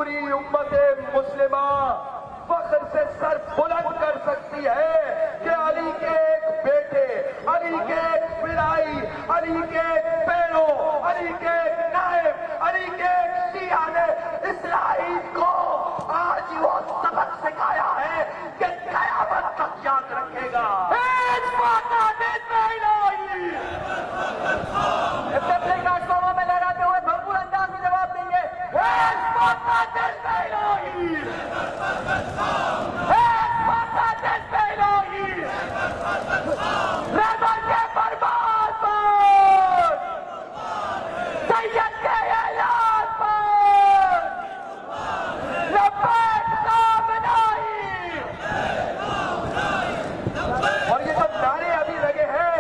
پوری امت مسلمہ فخر سے سر بلند کر سکتی ہے کہ علی کے ایک بیٹے، علی کے ایک فدائی، علی کے ایک پیرو، علی کے ایک نائب، علی کے ایک شیعہ نے اسرائیل کو آج وہ سبق سکھایا ہے کہ قیامت تک یاد رکھے گا۔ تبلیغ ناشتوں میں لہراتے ہوئے بھرپور انداز میں جواب دیں گے، اور یہ جو نعرے ابھی لگے ہیں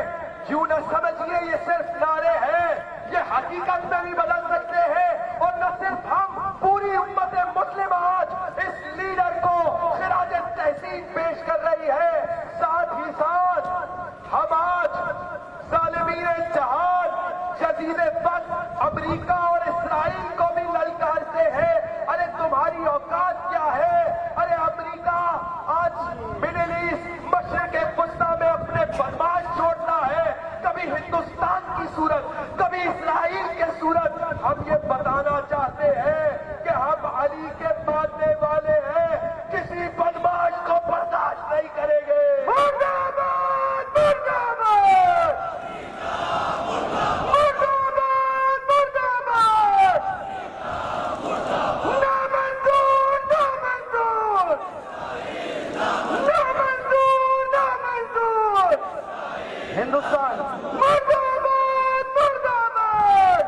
یوں نہ سمجھیے یہ صرف نعرے ہیں، یہ حقیقت میں بھی بدل سکتے ہیں۔ اور نہ صرف ہم، پوری امت مسلم آج اس لیڈر کو خراج تحسین پیش کر رہی ہے، ساتھ ہی ساتھ ہم آج ظالمین جہان جدید وقت امریکہ اور اسرائیل کو بھی للکارتے ہیں، ارے تمہاری اوقات کیا ہے؟ ارے امریکہ آج مڈل ایسٹ مشرق وسطیٰ میں اپنے بدماش چھوڑتا ہے، کبھی ہندوستان کی صورت، کبھی اسرائیل کی صورت۔ ہم یہ بتانا چاہتے ہیں کہ ہم علی کے ماننے والے ہیں، کسی بدماش کو برداشت نہیں کریں گے۔ مردہ باد، مردہ باد، مردہ باد، مردہ باد، نامنظور، نامنظور، نامنظور، نامنظور، ہندوستان مردہ باد، مردہ باد،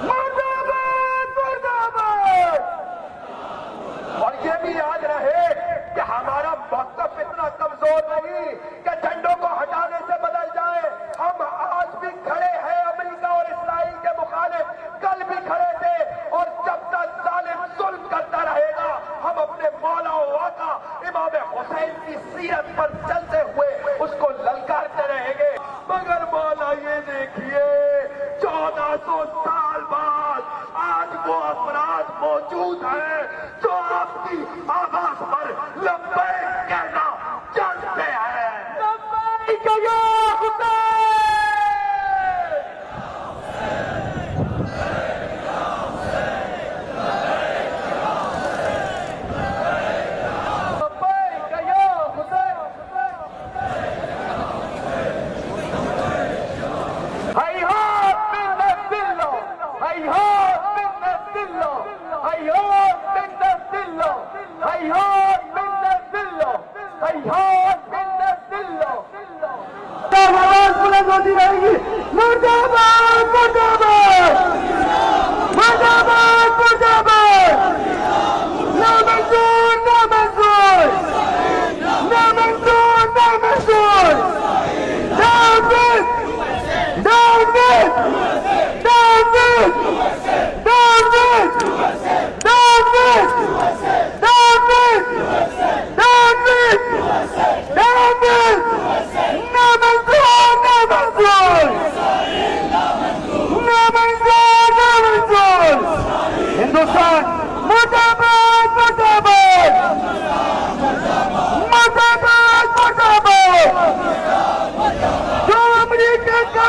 مردہ باد، مردہ باد۔ اور یہ بھی یاد رہے کہ ہمارا موقف اتنا کمزور نہیں کہ جھنڈوں کو ہٹانے سے بدل جائے۔ ہم آج بھی کھڑے ہیں امریکہ اور اسرائیل کے مخالف، کل بھی کھڑے تھے، اور جب تک ظالم ظلم کرتا رہے گا ہم اپنے مولا و آقا امام حسین کی سیرت پر چلتے ہوئے اس کو للکارتے رہیں گے۔ مگر مولا یہ دیکھیے 1400 سال بعد آج وہ افراد موجود ہیں جو آپ کی آواز پر لبیک کہنا جانتے ہیں۔ لبیک یا حسین، لبیک یا حسین، ہیہات منت اللہ، ہیہات منت اللہ، ہیہات منت اللہ، ہیہات منت اللہ، ہیہات منت اللہ۔ آواز بلند ہوتی رہے گی، مردہ باد، مردہ باد، مردہ باد، مردہ باد، نامنظور، نامنظور، نامنظور، نامنظور، داود، داود، داود، داود، داود، داود، داود، داود، نامنظور، نامنظور، نامنظور، نامنظور، ہندوستان مردہ باد، مردہ باد، مردہ باد، مردہ باد، جو امریکہ کا